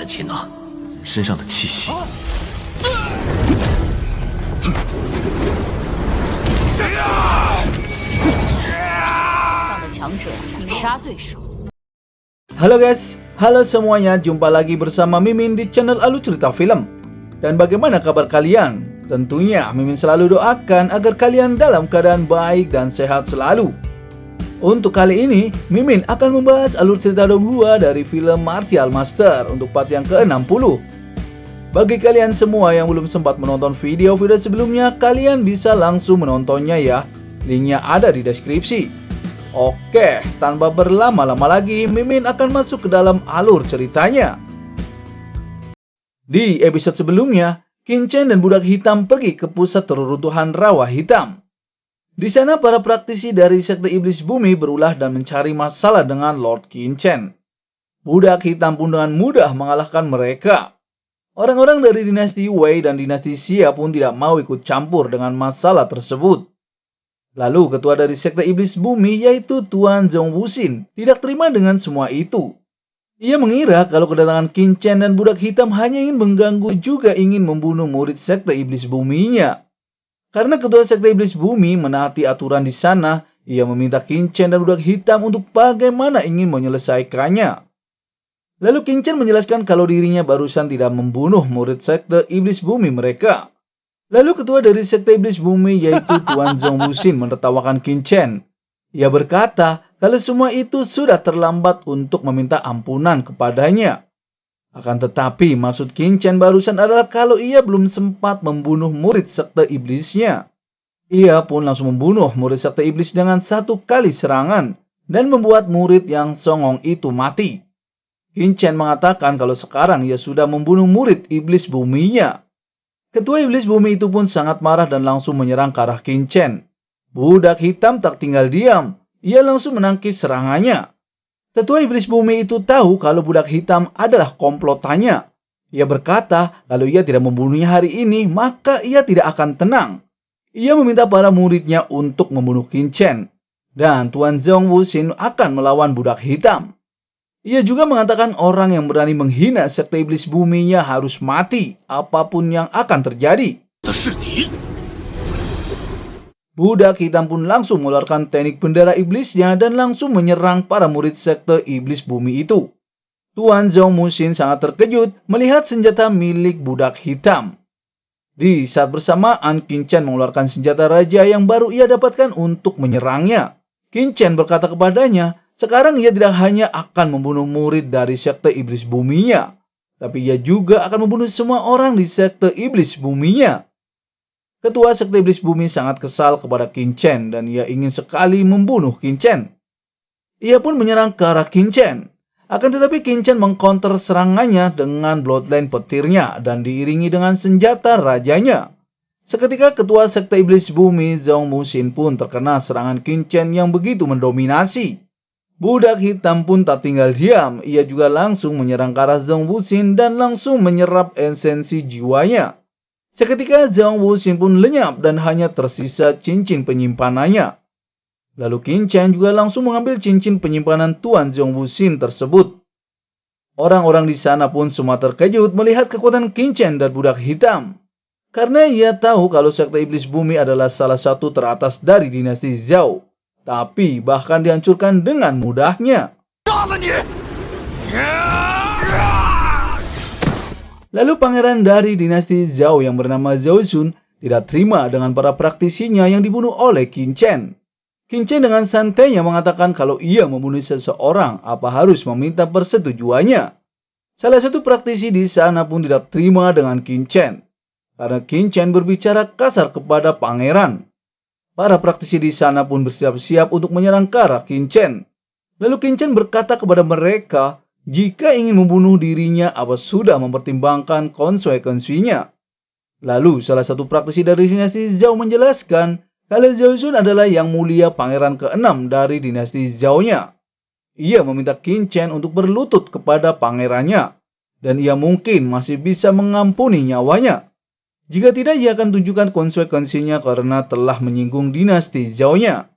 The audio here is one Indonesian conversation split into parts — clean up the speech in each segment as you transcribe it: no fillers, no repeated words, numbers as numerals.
才接纳，身上的气息。上的强者杀对手。 Halo guys, halo semuanya, jumpa lagi bersama Mimin di channel Alur Cerita Film. Dan bagaimana kabar kalian? Tentunya Mimin selalu doakan agar kalian dalam keadaan baik dan sehat selalu. Untuk kali ini, Mimin akan membahas alur cerita Donghua dari film Martial Master untuk part yang ke-60. Bagi kalian semua yang belum sempat menonton video-video sebelumnya, kalian bisa langsung menontonnya ya. Linknya ada di deskripsi. Oke, tanpa berlama-lama lagi, Mimin akan masuk ke dalam alur ceritanya. Di episode sebelumnya, Qin-Chen dan budak hitam pergi ke pusat reruntuhan rawa hitam. Di sana para praktisi dari sekte iblis bumi berulah dan mencari masalah dengan Lord Qin-Chen. Budak hitam pun dengan mudah mengalahkan mereka. Orang-orang dari dinasti Wei dan dinasti Xia pun tidak mau ikut campur dengan masalah tersebut. Lalu ketua dari sekte iblis bumi yaitu Tuan Zhong Wuxin tidak terima dengan semua itu. Ia mengira kalau kedatangan Qin-Chen dan budak hitam hanya ingin mengganggu juga ingin membunuh murid sekte iblis buminya. Karena ketua sekte iblis bumi menaati aturan di sana, ia meminta Qin-Chen dan budak hitam untuk bagaimana ingin menyelesaikannya. Lalu Qin-Chen menjelaskan kalau dirinya barusan tidak membunuh murid sekte iblis bumi mereka. Lalu ketua dari sekte iblis bumi yaitu Tuan Zhong Wuxin menertawakan Qin-Chen. Ia berkata kalau semua itu sudah terlambat untuk meminta ampunan kepadanya. Akan tetapi maksud Qin-Chen barusan adalah kalau ia belum sempat membunuh murid sekte iblisnya. Ia pun langsung membunuh murid sekte iblis dengan satu kali serangan dan membuat murid yang songong itu mati. Qin-Chen mengatakan kalau sekarang ia sudah membunuh murid iblis buminya. Ketua iblis bumi itu pun sangat marah dan langsung menyerang ke arah Qin-Chen. Budak hitam tak tinggal diam, ia langsung menangkis serangannya. Ketua iblis bumi itu tahu kalau budak hitam adalah komplotannya. Ia berkata kalau ia tidak membunuhnya hari ini, maka ia tidak akan tenang. Ia meminta para muridnya untuk membunuh Qin-Chen. Dan Tuan Zhong Wuxin akan melawan budak hitam. Ia juga mengatakan orang yang berani menghina sekte iblis buminya harus mati, apapun yang akan terjadi. Budak hitam pun langsung mengeluarkan teknik bendera iblisnya dan langsung menyerang para murid sekte iblis bumi itu. Tuan Zhong Wuxin sangat terkejut melihat senjata milik budak hitam. Di saat bersamaan, Qin-Chen mengeluarkan senjata raja yang baru ia dapatkan untuk menyerangnya. Qin-Chen berkata kepadanya, sekarang ia tidak hanya akan membunuh murid dari sekte iblis buminya, tapi ia juga akan membunuh semua orang di sekte iblis buminya. Ketua sekte iblis bumi sangat kesal kepada Qin-Chen dan ia ingin sekali membunuh Qin-Chen. Ia pun menyerang ke arah Qin-Chen. Akan tetapi Qin-Chen mengcounter serangannya dengan bloodline petirnya dan diiringi dengan senjata rajanya. Seketika ketua sekte iblis bumi Zhong Wuxin pun terkena serangan Qin-Chen yang begitu mendominasi. Budak hitam pun tak tinggal diam, ia juga langsung menyerang ke arah Zhong Wuxin dan langsung menyerap esensi jiwanya. Seketika Zhong Wuxin pun lenyap dan hanya tersisa cincin penyimpanannya. Lalu Qin-Chen juga langsung mengambil cincin penyimpanan Tuan Zhong Wuxin tersebut. Orang-orang di sana pun semua terkejut melihat kekuatan Qin-Chen dan budak hitam. Karena ia tahu kalau sekte iblis bumi adalah salah satu teratas dari dinasti Zhao. Tapi bahkan dihancurkan dengan mudahnya. Lalu pangeran dari dinasti Zhao yang bernama Zhao Xun tidak terima dengan para praktisinya yang dibunuh oleh Qin-Chen. Qin-Chen dengan santainya mengatakan kalau ia membunuh seseorang, apa harus meminta persetujuannya. Salah satu praktisi di sana pun tidak terima dengan Qin-Chen. Karena Qin-Chen berbicara kasar kepada pangeran. Para praktisi di sana pun bersiap-siap untuk menyerang ke arah Qin-Chen. Lalu Qin-Chen berkata kepada mereka, jika ingin membunuh dirinya, apa sudah mempertimbangkan konsekuensinya. Lalu salah satu praktisi dari dinasti Zhao menjelaskan, kalau Zhao Xun adalah yang mulia pangeran ke-6 dari dinasti Zhao-nya. Ia meminta Qin-Chen untuk berlutut kepada pangerannya, dan ia mungkin masih bisa mengampuni nyawanya. Jika tidak, ia akan tunjukkan konsekuensinya karena telah menyinggung dinasti Zhao-nya.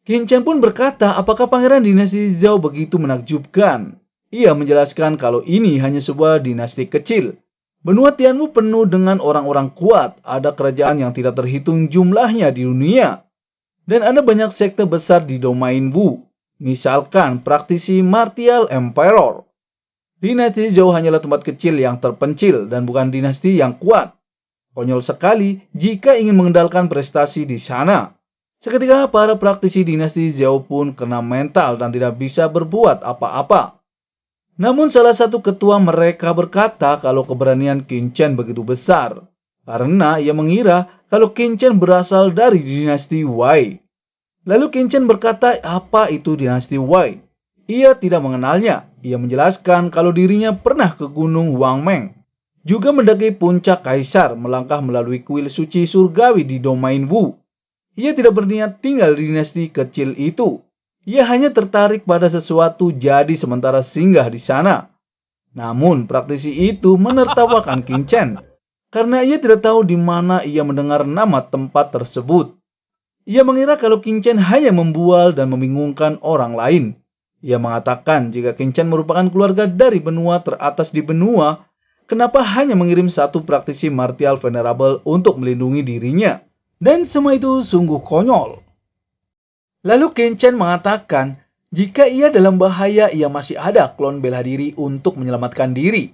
Qin-Chen pun berkata, apakah pangeran dinasti Zhao begitu menakjubkan? Ia menjelaskan kalau ini hanya sebuah dinasti kecil. Benua Tianwu penuh dengan orang-orang kuat, ada kerajaan yang tidak terhitung jumlahnya di dunia. Dan ada banyak sekte besar di domain Wu, misalkan praktisi Martial Emperor. Dinasti Zhou hanyalah tempat kecil yang terpencil dan bukan dinasti yang kuat. Konyol sekali jika ingin mengendalikan prestasi di sana. Seketika para praktisi dinasti Zhou pun kena mental dan tidak bisa berbuat apa-apa. Namun salah satu ketua mereka berkata kalau keberanian Qin Chen begitu besar. Karena ia mengira kalau Qin Chen berasal dari dinasti Wei. Lalu Qin Chen berkata apa itu dinasti Wei. Ia tidak mengenalnya. Ia menjelaskan kalau dirinya pernah ke gunung Wangmeng. Juga mendaki puncak kaisar melangkah melalui kuil suci surgawi di domain Wu. Ia tidak berniat tinggal di dinasti kecil itu. Ia hanya tertarik pada sesuatu jadi sementara singgah di sana. Namun praktisi itu menertawakan Qin Chen. Karena ia tidak tahu di mana ia mendengar nama tempat tersebut. Ia mengira kalau Qin Chen hanya membual dan membingungkan orang lain. Ia mengatakan jika Qin Chen merupakan keluarga dari benua teratas di benua, kenapa hanya mengirim satu praktisi martial venerable untuk melindungi dirinya? Dan semua itu sungguh konyol. Lalu Qin Chen mengatakan, jika ia dalam bahaya, ia masih ada klon bela diri untuk menyelamatkan diri.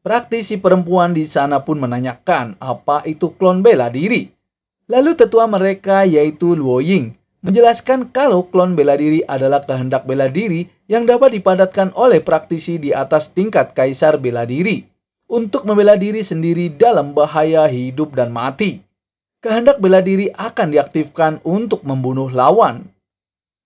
Praktisi perempuan di sana pun menanyakan apa itu klon bela diri. Lalu tetua mereka yaitu Luo Ying menjelaskan kalau klon bela diri adalah kehendak bela diri yang dapat dipadatkan oleh praktisi di atas tingkat kaisar bela diri untuk membela diri sendiri dalam bahaya hidup dan mati. Kehendak bela diri akan diaktifkan untuk membunuh lawan.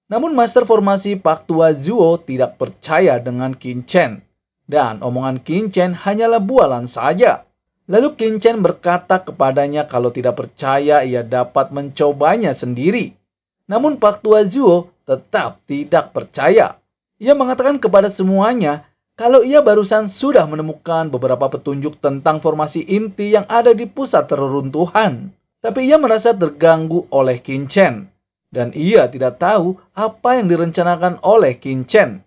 Namun Master Formasi Pak Tua Zuo tidak percaya dengan Qin Chen. Dan omongan Qin Chen hanyalah bualan saja. Lalu Qin Chen berkata kepadanya kalau tidak percaya ia dapat mencobanya sendiri. Namun Pak Tua Zuo tetap tidak percaya. Ia mengatakan kepada semuanya kalau ia barusan sudah menemukan beberapa petunjuk tentang formasi inti yang ada di pusat reruntuhan. Tapi ia merasa terganggu oleh Qin Chen. Dan ia tidak tahu apa yang direncanakan oleh Qin Chen.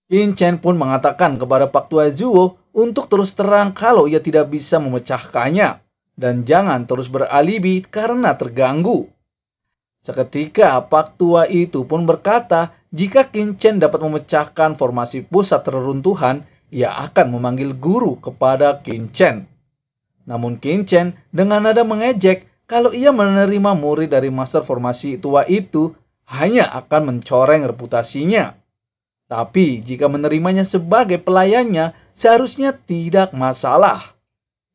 Qin Chen pun mengatakan kepada Pak Tua Zuo untuk terus terang kalau ia tidak bisa memecahkannya. Dan jangan terus beralibi karena terganggu. Seketika Pak Tua itu pun berkata jika Qin Chen dapat memecahkan formasi pusat reruntuhan, ia akan memanggil guru kepada Qin Chen. Namun Qin Chen dengan nada mengejek kalau ia menerima murid dari master formasi tua itu, hanya akan mencoreng reputasinya. Tapi jika menerimanya sebagai pelayannya, seharusnya tidak masalah.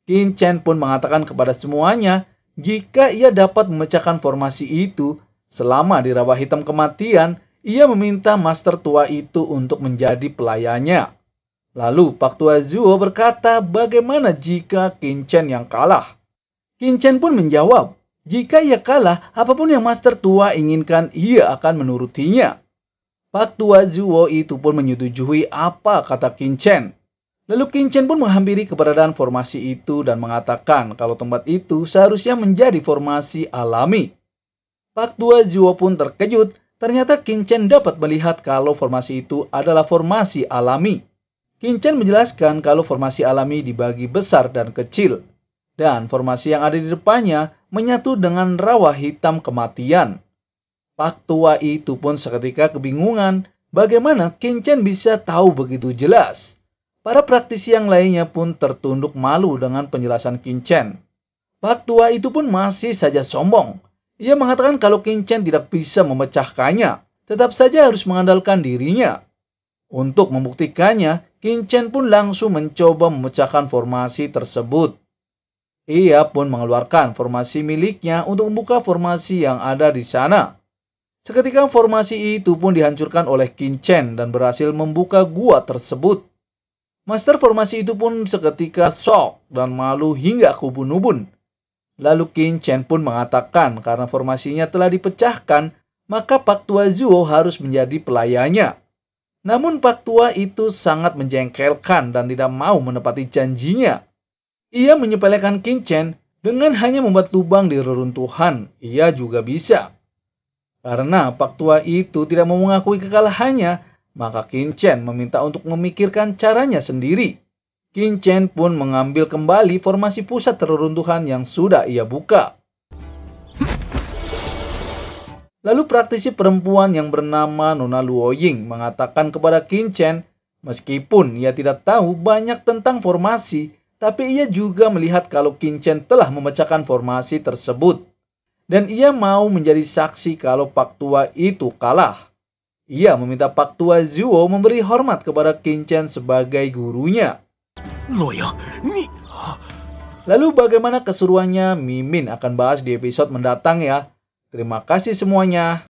Qin Chen pun mengatakan kepada semuanya, jika ia dapat memecahkan formasi itu, selama di rawa hitam kematian, ia meminta master tua itu untuk menjadi pelayannya. Lalu Pak Tua Zuo berkata bagaimana jika Qin Chen yang kalah. Qin Chen pun menjawab, jika ia kalah, apapun yang Master Tua inginkan, ia akan menurutinya. Pak Tua Zuo itu pun menyetujui apa kata Qin Chen. Lalu Qin Chen pun menghampiri keberadaan formasi itu dan mengatakan kalau tempat itu seharusnya menjadi formasi alami. Pak Tua Zuo pun terkejut, ternyata Qin Chen dapat melihat kalau formasi itu adalah formasi alami. Qin Chen menjelaskan kalau formasi alami dibagi besar dan kecil. Dan formasi yang ada di depannya menyatu dengan rawa hitam kematian. Pak Tua itu pun seketika kebingungan bagaimana Qin Chen bisa tahu begitu jelas. Para praktisi yang lainnya pun tertunduk malu dengan penjelasan Qin Chen. Pak Tua itu pun masih saja sombong. Ia mengatakan kalau Qin Chen tidak bisa memecahkannya, tetap saja harus mengandalkan dirinya. Untuk membuktikannya, Qin Chen pun langsung mencoba memecahkan formasi tersebut. Ia pun mengeluarkan formasi miliknya untuk membuka formasi yang ada di sana. Seketika formasi itu pun dihancurkan oleh Qin Chen dan berhasil membuka gua tersebut. Master formasi itu pun seketika shock dan malu hingga kubun-ubun. Lalu Qin Chen pun mengatakan karena formasinya telah dipecahkan, maka Pak Tua Zuo harus menjadi pelayannya. Namun Pak Tua itu sangat menjengkelkan dan tidak mau menepati janjinya. Ia menyepelekan Qin Chen dengan hanya membuat lubang di reruntuhan. Ia juga bisa. Karena Pak Tua itu tidak mau mengakui kekalahannya, Maka Qin Chen meminta untuk memikirkan caranya sendiri. Qin Chen pun mengambil kembali formasi pusat reruntuhan yang sudah ia buka. Lalu praktisi perempuan yang bernama Nona Luo Ying mengatakan kepada Qin Chen, meskipun ia tidak tahu banyak tentang formasi, tapi ia juga melihat kalau Qin Chen telah memecahkan formasi tersebut. Dan ia mau menjadi saksi kalau Pak Tua itu kalah. Ia meminta Pak Tua Zuo memberi hormat kepada Qin Chen sebagai gurunya. Lalu bagaimana keseruannya, Mimin akan bahas di episode mendatang ya. Terima kasih semuanya.